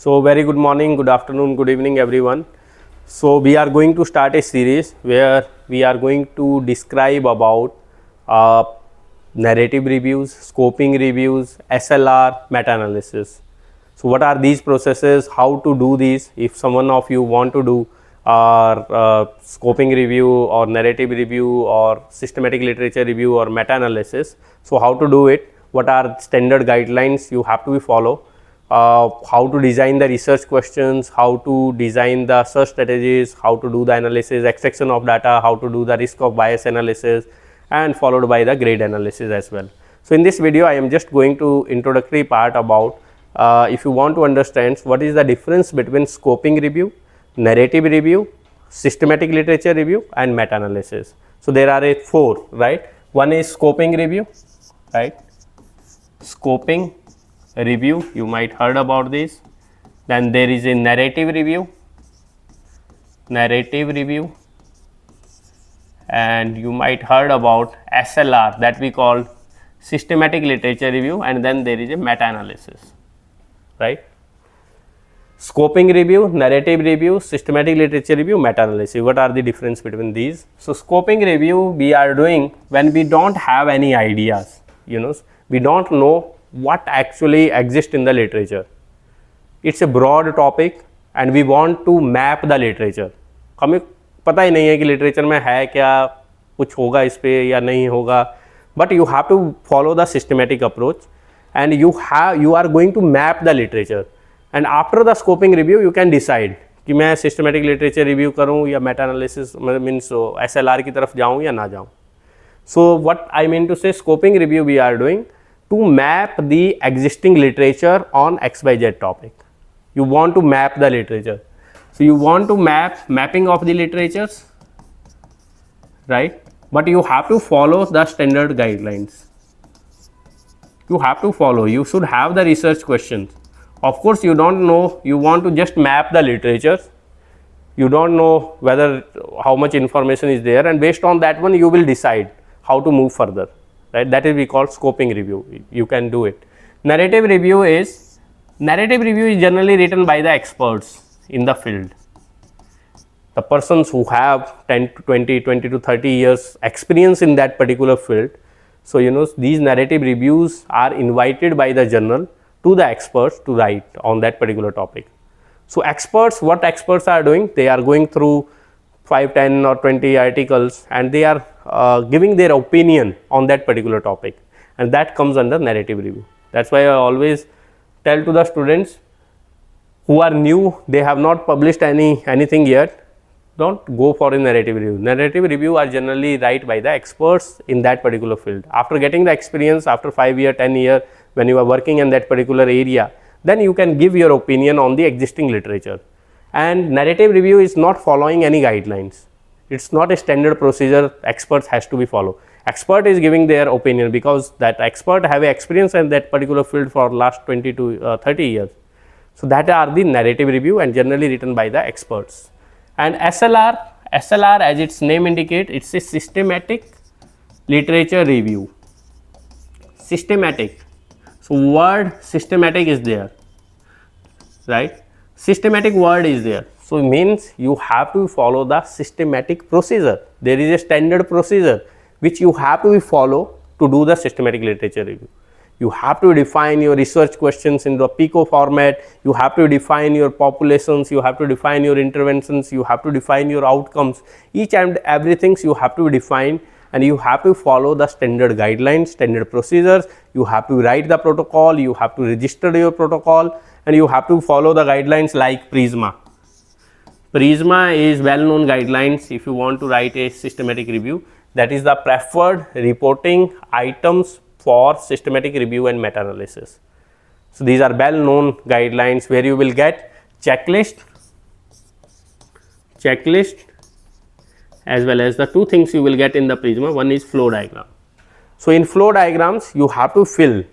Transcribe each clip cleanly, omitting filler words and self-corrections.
So very good morning, good afternoon, good evening everyone. So we are going to start a series where we are going to describe about narrative reviews, scoping reviews, SLR, meta-analysis. So what are these processes, how to do these? If someone of you want to do scoping review or narrative review or systematic literature review or meta-analysis, so how to do it, what are standard guidelines you have to follow, how to design the research questions, how to design the search strategies, how to do the analysis, extraction of data, how to do the risk of bias analysis, and followed by the grade analysis as well. So in this video I am just going to introductory part about if you want to understand what is the difference between scoping review, narrative review, systematic literature review and meta-analysis. So there are four, right? One is scoping review, right? Scoping review, you might heard about this. Then there is a narrative review, and you might heard about SLR, that we call systematic literature review, and then there is a meta-analysis, right? Scoping review, narrative review, systematic literature review, meta-analysis. What are the difference between these? So scoping review we are doing when we don't have any ideas, we don't know what actually exists in the literature. It's a broad topic and we want to map the literature. हमें पता ही नहीं है कि literature में है क्या, कुछ होगा इस पे या नहीं होगा, but you have to follow the systematic approach and you are going to map the literature, and after the scoping review you can decide कि मैं systematic literature review करूँ या meta analysis means SLR की तरफ जाऊँ या ना जाऊँ. So what I mean to say, scoping review we are doing to map the existing literature on XYZ topic. You want to map the literature. So you want to mapping of the literatures, right? But you have to follow the standard guidelines. You have to follow, you should have the research questions. Of course, you don't know, you want to just map the literature. You don't know whether how much information is there, and based on that one you will decide how to move further, right? That is we call scoping review. You can do it. Narrative review is generally written by the experts in the field, the persons who have 10 to 20 to 30 years experience in that particular field. So these narrative reviews are invited by the journal to the experts to write on that particular topic. So what experts are doing, they are going through 5, 10 or 20 articles and they are giving their opinion on that particular topic, and that comes under narrative review. That's why I always tell to the students who are new, they have not published anything yet, don't go for a narrative review. Narrative review are generally write by the experts in that particular field. After getting the experience, after 5 years, 10 years, when you are working in that particular area, then you can give your opinion on the existing literature. And narrative review is not following any guidelines. It's not a standard procedure experts has to be followed. Expert is giving their opinion because that expert have experience in that particular field for last 20 to 30 years. So that are the narrative review and generally written by the experts. And SLR as its name indicates, it's a systematic literature review. Systematic. So word systematic is there, right? Systematic word is there. So it means you have to follow the systematic procedure. There is a standard procedure which you have to follow to do the systematic literature review. You have to define your research questions in the PICO format, you have to define your populations, you have to define your interventions, you have to define your outcomes. Each and everything you have to define, and you have to follow the standard guidelines, standard procedures. You have to write the protocol, you have to register your protocol, and you have to follow the guidelines like PRISMA. PRISMA is well-known guidelines if you want to write a systematic review. That is the preferred reporting items for systematic review and meta-analysis. So these are well-known guidelines where you will get checklist as well as the two things you will get in the PRISMA. One is flow diagram. So in flow diagrams you have to fill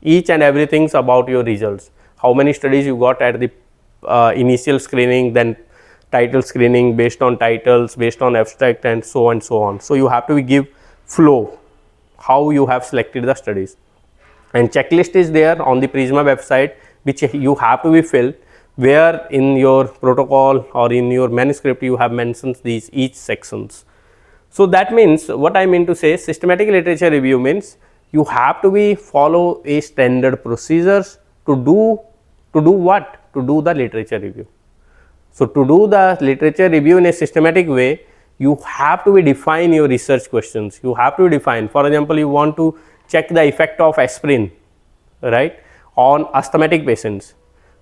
each and everything about your results. How many studies you got at the initial screening, then title screening, based on titles, based on abstract, and so on and so on. So you have to give flow, how you have selected the studies, and checklist is there on the PRISMA website which you have to be filled, where in your protocol or in your manuscript you have mentioned these each sections. So that means, what I mean to say, systematic literature review means you have to be follow a standard procedures to do what? To do the literature review. So to do the literature review in a systematic way, you have to be define your research questions. You have to define, for example, you want to check the effect of aspirin, right, on asthmatic patients.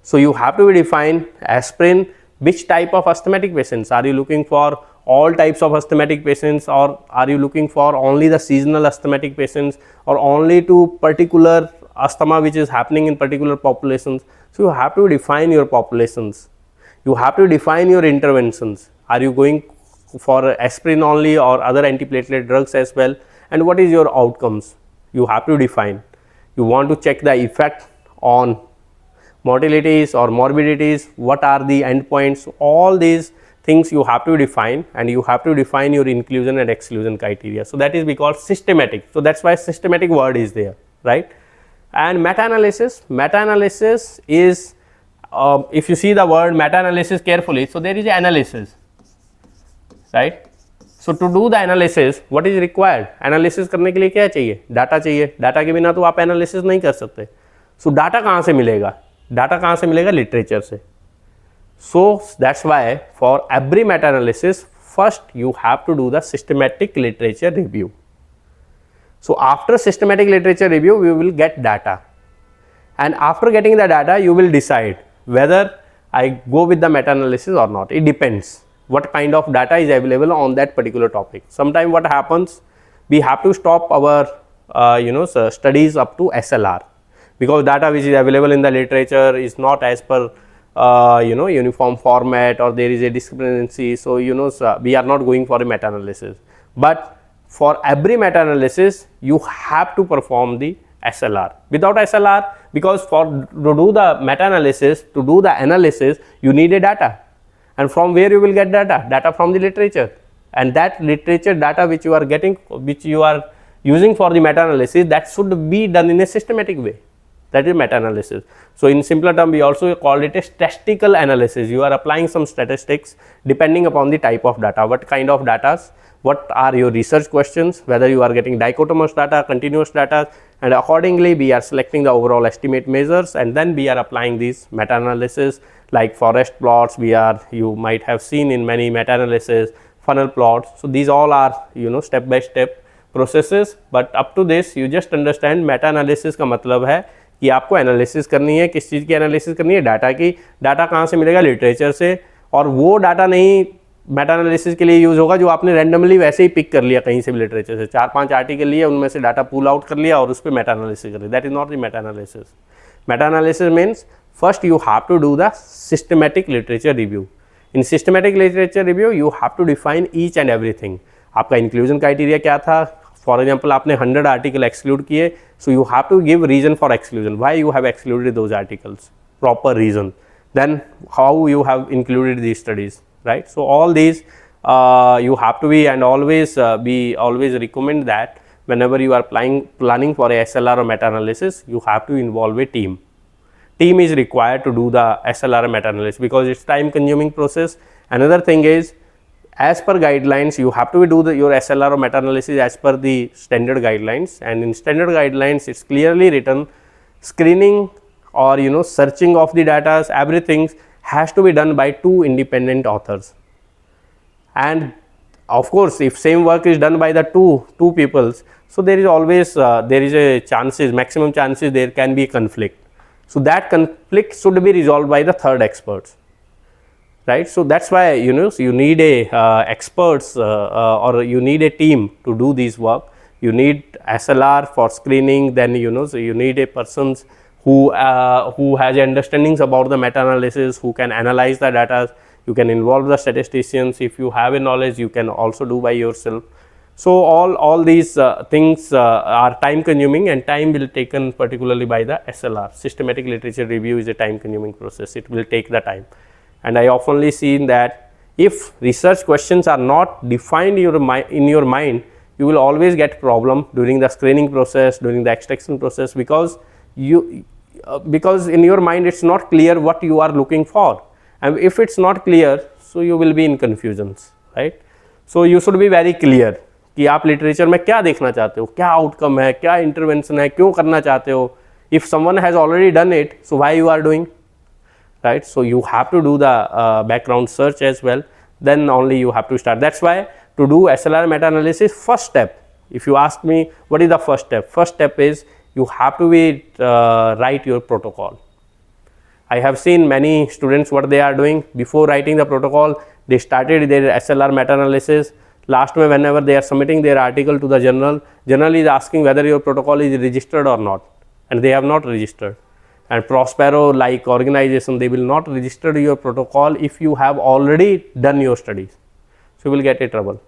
So you have to be define aspirin, which type of asthmatic patients. Are you looking for all types of asthmatic patients, or are you looking for only the seasonal asthmatic patients, or only to particular asthma which is happening in particular populations? So you have to define your populations. You have to define your interventions. Are you going for aspirin only or other antiplatelet drugs as well, and what is your outcomes? You have to define. You want to check the effect on mortalities or morbidities, what are the endpoints, all these things you have to define, and you have to define your inclusion and exclusion criteria. So that is because systematic. So that's why systematic word is there, right? And meta-analysis is, if you see the word meta-analysis carefully, so there is an analysis, right? So to do the analysis, what is required? Analysis करने के लिए क्या चाहिए? Data चाहिए. Data के बिना तो आप एनालिसिस नहीं कर सकते. सो डाटा कहाँ से मिलेगा? डाटा कहाँ से मिलेगा? लिटरेचर से. So that's why for every meta-analysis, first you have to do the systematic literature review. So after systematic literature review, we will get data, and after getting the data, you will decide whether I go with the meta-analysis or not. It depends what kind of data is available on that particular topic. Sometimes what happens, we have to stop our studies up to SLR, because data which is available in the literature is not as per uniform format, or there is a discrepancy. So we are not going for a meta-analysis. But for every meta-analysis, you have to perform the SLR. Without SLR, because to do the meta-analysis, to do the analysis, you need a data. And from where you will get data? Data from the literature. And that literature data which you are getting, which you are using for the meta-analysis, that should be done in a systematic way. That is meta-analysis. So in simpler term, we also call it a statistical analysis. You are applying some statistics depending upon the type of data. What kind of data? What are your research questions? Whether you are getting dichotomous data, continuous data, and accordingly we are selecting the overall estimate measures, and then we are applying these meta-analysis like forest plots. You might have seen in many meta-analysis, funnel plots. So these all are step by step processes. But up to this, you just understand meta-analysis का मतलब है कि आपको analysis करनी है. किस चीज़ की analysis करनी है? डाटा की. डाटा कहाँ से मिलेगा? लिटरेचर से. और वो डाटा नहीं मेटा एनालिसिस के लिए यूज़ होगा जो आपने रैंडमली वैसे ही पिक कर लिया कहीं से भी लिटरेचर से. 4-5 आर्टिकल लिए, उनमें से डाटा पुल आउट कर लिया और उस पर मेटा एनालिसिस कर लिया. That is not the meta analysis. Meta analysis means first you have to do the systematic literature review. In systematic literature review you have to define each and everything. आपका inclusion criteria क्या था? For example आपने 100 article exclude किए, so you have to give reason for exclusion. Why you have excluded those articles? Proper reason. Then how you have included these studies, right? So all these you have to be, and always we always recommend that whenever you are planning for a SLR or meta-analysis, you have to involve a team. Team is required to do the SLR meta-analysis because it's time consuming process. Another thing is, as per guidelines, you have to do your SLR or meta-analysis as per the standard guidelines, and in standard guidelines it's clearly written screening or searching of the data, everything has to be done by 2 independent authors. And of course, if same work is done by the two peoples, so there is always there is a chances, maximum chances there can be a conflict. So that conflict should be resolved by the third experts, right? So that's why you need a experts or you need a team to do this work. You need SLR for screening, then so you need a persons who has understandings about the meta-analysis, who can analyze the data. You can involve the statisticians. If you have a knowledge, you can also do by yourself. So all these things are time consuming, and time will taken particularly by the SLR. Systematic literature review is a time consuming process. It will take the time, and I oftenly seen that if research questions are not defined in your mind, you will always get problem during the screening process, during the extraction process, because because in your mind it's not clear what you are looking for, and if it's not clear, so you will be in confusions, right? So you should be very clear कि आप literature में क्या देखना चाहते हो, क्या outcome है, क्या इंटरवेंशन है, क्यों करना चाहते हो. If someone has already done it, so why you are doing, right? So you have to do the background search as well, then only you have to start. That's why to do SLR meta-analysis, first step, if you ask me what is the first step is you have to write your protocol. I have seen many students what they are doing before writing the protocol, they started their SLR meta-analysis. Last में whenever they are submitting their article to the journal is asking whether your protocol is registered or not, and they have not registered. And Prospero like organization, they will not register your protocol if you have already done your studies, so you will get in trouble.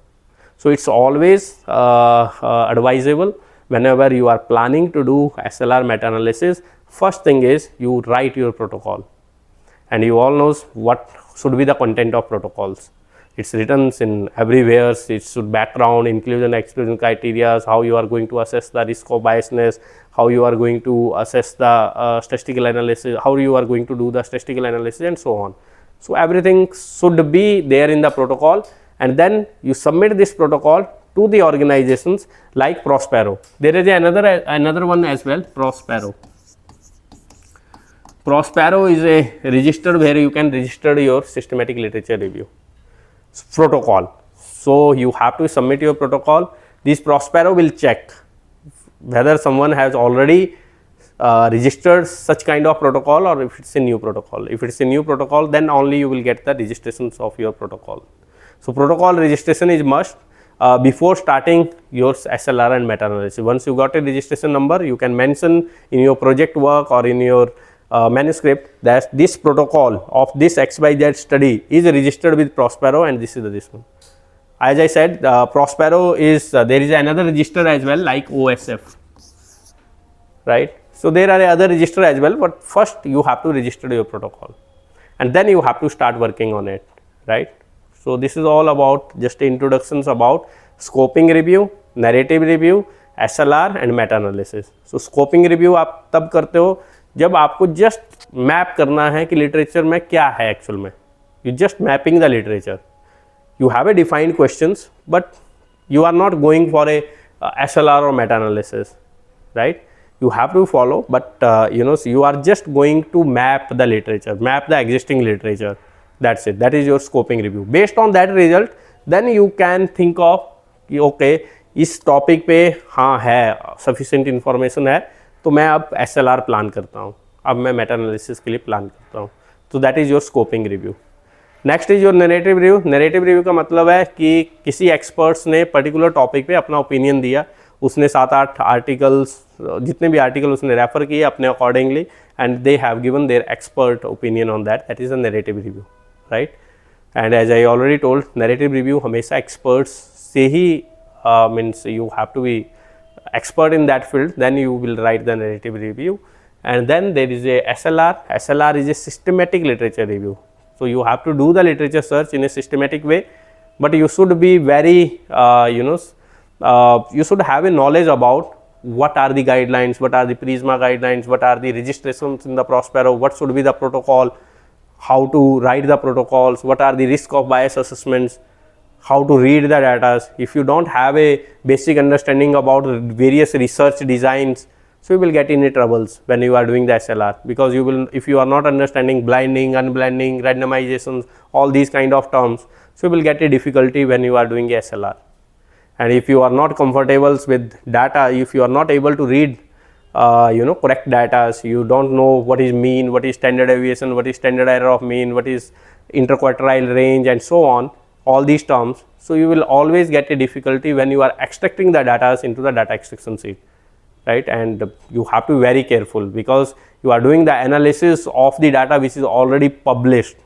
So it's always advisable whenever you are planning to do SLR meta-analysis, first thing is you write your protocol, and you all knows what should be the content of protocols. It's written in everywhere. It should background, inclusion, exclusion criteria, how you are going to assess the risk of biasness, how you are going to assess the statistical analysis, how you are going to do the statistical analysis, and so on. So everything should be there in the protocol, and then you submit this protocol to the organizations like Prospero. There is another one as well, Prospero. Prospero is a register where you can register your systematic literature review protocol. So you have to submit your protocol. This Prospero will check whether someone has already registered such kind of protocol or if it's a new protocol. If it's a new protocol, then only you will get the registrations of your protocol. So protocol registration is must before starting your SLR and meta-analysis. Once you got a registration number, you can mention in your project work or in your manuscript that this protocol of this XYZ study is registered with Prospero, and this is this one. As I said, Prospero is there is another register as well like OSF, right? So there are other register as well, but first you have to register your protocol, and then you have to start working on it, right? So this is all about just introductions about scoping review, narrative review, SLR and meta-analysis. So scoping review आप तब करते हो जब आपको just map करना है कि literature में क्या है एक्चुअल में. You just mapping the literature. You have a defined questions, but you are not going for a SLR or meta-analysis, right? You have to follow, but you are just going to map the literature, map the existing literature. That's it. That is your scoping review. Based on that result, then you can think of okay, इस topic पे हाँ है sufficient information है, तो मैं अब SLR plan करता हूँ, अब मैं मेटा एनालिसिस के लिए प्लान करता हूँ. तो that is your scoping review. Next is your narrative review. Narrative review का मतलब है कि किसी एक्सपर्ट्स ने पर्टिकुलर टॉपिक पे अपना ओपिनियन दिया, उसने 7-8 आर्टिकल्स, जितने भी आर्टिकल उसने रेफर किए अपने accordingly, and they have given their expert opinion on that. That is a narrative review, right? And as I already told, narrative review हमेशा एक्सपर्ट्स से ही means you have to be expert in that field, then you will write the narrative review. And then there is a SLR. SLR is a systematic literature review. So you have to do the literature search in a systematic way, but you should be very you should have a knowledge about what are the guidelines, what are the Prisma guidelines, what are the registrations in the Prospero, what should be the protocol, how to write the protocols, what are the risk of bias assessments, how to read the data. If you don't have a basic understanding about various research designs, so you will get into troubles when you are doing the SLR, because you will, if you are not understanding blinding, unblinding, randomizations, all these kind of terms, so you will get a difficulty when you are doing a SLR. And if you are not comfortable with data, if you are not able to read correct data, you don't know what is mean, what is standard deviation, what is standard error of mean, what is interquartile range, and so on, all these terms. So you will always get a difficulty when you are extracting the data into the data extraction sheet, right? And you have to be very careful, because you are doing the analysis of the data which is already published,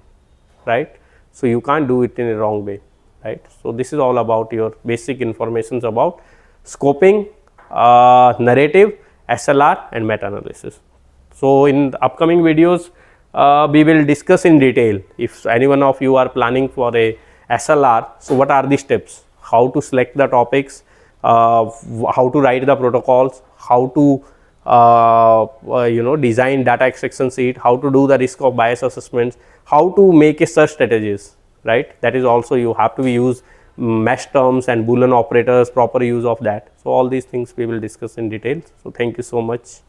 right? So you can't do it in a wrong way, right? So this is all about your basic informations about scoping, narrative, SLR and meta-analysis. So in the upcoming videos, we will discuss in detail. If any one of you are planning for a SLR, so what are the steps, how to select the topics, how to write the protocols, how to design data extraction sheet, how to do the risk of bias assessments, how to make a search strategies, right. That is also you have to use mesh terms and Boolean operators, proper use of that. So, all these things we will discuss in detail. So, thank you so much.